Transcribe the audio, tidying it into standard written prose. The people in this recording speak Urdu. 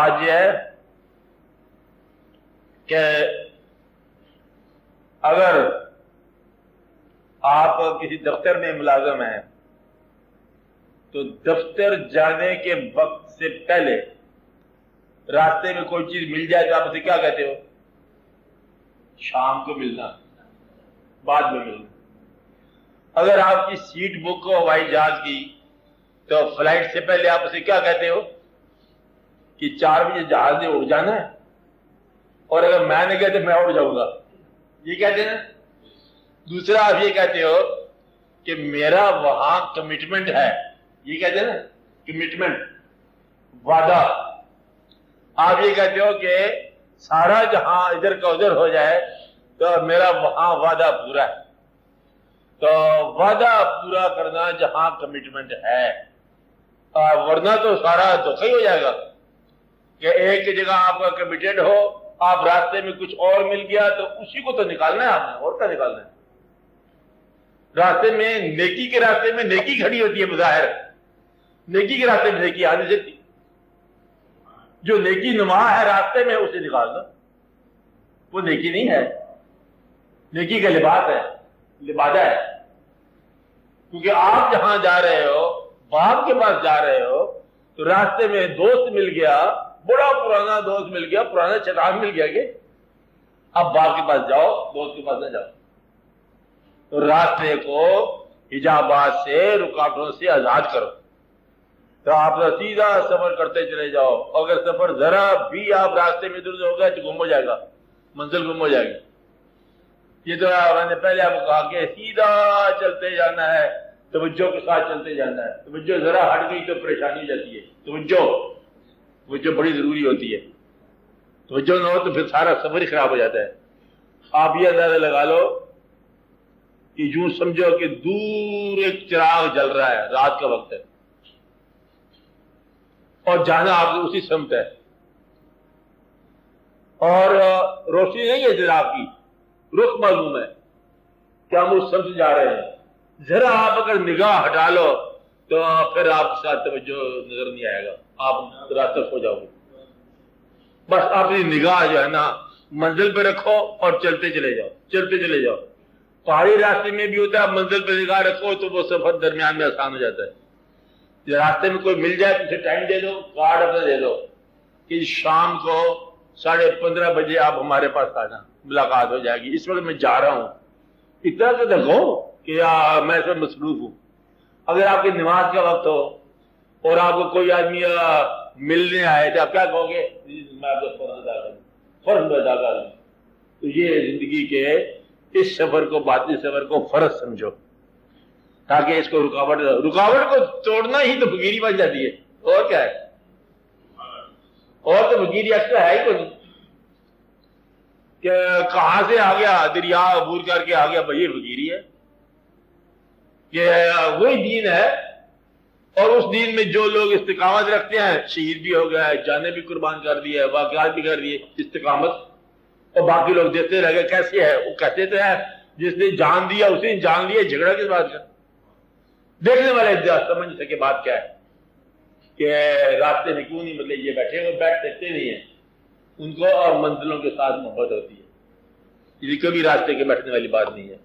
بات یہ ہے کہ اگر آپ کسی دفتر میں ملازم ہیں تو دفتر جانے کے وقت سے پہلے راستے میں کوئی چیز مل جائے تو آپ اسے کیا کہتے ہو؟ شام کو ملنا، بعد میں ملنا۔ اگر آپ کی سیٹ بک ہو ہوائی جہاز کی تو فلائٹ سے پہلے آپ اسے کیا کہتے ہو؟ کہ 4 بجے جہاز نے اڑ جانا ہے، اور اگر میں نے کہتے میں اڑ جاؤں گا، یہ کہتے ہیں۔ دوسرا آپ یہ کہتے ہو کہ میرا وہاں کمٹمنٹ ہے، یہ کہتے ہیں نا کمٹمنٹ، وعدہ۔ آپ یہ کہتے ہو کہ سارا جہاں ادھر کا ادھر ہو جائے تو میرا وہاں وعدہ پورا ہے۔ تو وعدہ پورا کرنا جہاں کمٹمنٹ ہے، ورنہ تو سارا دھوکہ ہی ہو جائے گا کہ ایک جگہ آپ کا کمیٹڈ ہو، آپ راستے میں کچھ اور مل گیا تو اسی کو تو نکالنا ہے آپ نے، اور کیا نکالنا ہے؟ راستے میں نیکی کے راستے میں نیکی کھڑی ہوتی ہے، بظاہر نیکی کے راستے میں نیکی آ نہیں سکتی۔ جو نیکی نما ہے راستے میں اسے نکال دو، وہ نیکی نہیں ہے، نیکی کا لباس ہے، لبادہ ہے۔ کیونکہ آپ جہاں جا رہے ہو، باپ کے پاس جا رہے ہو، تو راستے میں دوست مل گیا، بڑا پرانا دوست مل گیا، پرانا شیطان مل گیا کہ اب باپ کے پاس جاؤ، دوست کے پاس نہ جاؤ۔ تو راستے کو حجابات سے، رکاوٹوں سے آزاد کرو، تو آپ سیدھا سفر کرتے چلے جاؤ۔ اگر سفر ذرا بھی آپ راستے میں ادھر ہو گیا تو گم ہو جائے گا، منزل گم ہو جائے گی۔ یہ تو میں نے پہلے آپ کو کہا کہ سیدھا چلتے جانا ہے، توجہ کے ساتھ چلتے جانا ہے۔ توجہ ذرا ہٹ گئی تو پریشانی ہو جاتی ہے۔ توجہ بڑی ضروری ہوتی ہے، توجہ نہ ہو تو پھر سارا سفر ہی خراب ہو جاتا ہے۔ آپ یہ اندازہ لگا لو کہ یوں سمجھو کہ دور ایک چراغ جل رہا ہے، رات کا وقت ہے، اور جانا آپ کو اسی سمت ہے، اور روشنی نہیں ہے چراغ کی، رخ معلوم ہے کہ ہم اس سمت جا رہے ہیں۔ ذرا آپ اگر نگاہ ہٹا لو تو پھر آپ کے ساتھ توجہ نظر نہیں آئے گا، آپ راتف ہو جاؤ گے۔ بس اپنی نگاہ جو ہے نا منزل پہ رکھو اور چلتے چلے جاؤ، چلتے چلے جاؤ۔ پہاڑی راستے میں بھی ہوتا ہے، منزل پہ نگاہ رکھو تو وہ سفر درمیان میں آسان ہو جاتا ہے۔ راستے میں کوئی مل جائے تو اسے ٹائم دے دو، کارڈ اپنا دے دو کہ شام کو 15:30 بجے آپ ہمارے پاس آنا، ملاقات ہو جائے گی، اس وقت میں جا رہا ہوں۔ اتنا تو دیکھو کہ میں اس میں مصروف ہوں۔ اگر آپ کی نماز کا وقت ہو اور آپ کو کوئی آدمی ملنے آئے تو آپ کیا کہو گے؟ میں آپ کو فرض ادا کر دوں۔ تو یہ زندگی کے اس سفر کو، باطنی سفر کو فرض سمجھو، تاکہ اس کو رکاوٹ کو توڑنا ہی تو فقیری بن جاتی ہے، اور کیا ہے؟ اور تو فقیری ایکسٹرا ہے ہی کوئی نہیں کہ کہاں سے آ گیا، دریا عبور کر کے آ گیا، بھائی یہ فقیری ہے۔ یہ وہی دین ہے، اور اس دین میں جو لوگ استقامت رکھتے ہیں، شہید بھی ہو گئے، جانیں بھی قربان کر دی ہے، واقعات بھی کر دیے استقامت، اور باقی لوگ دیکھتے رہ گئے کیسے ہے۔ وہ کہتے تو ہیں جس نے جان دیا اسی نے جان لیا، جھگڑا کس بات کا؟ دیکھنے والے سمجھ سکے بات کیا ہے کہ راستے میں کیوں نہیں، مطلب یہ بیٹھے ہوئے بیٹھ سکتے نہیں ہیں، ان کو اور منزلوں کے ساتھ محبت ہوتی ہے، یہ کبھی راستے کے بیٹھنے والی بات نہیں ہے۔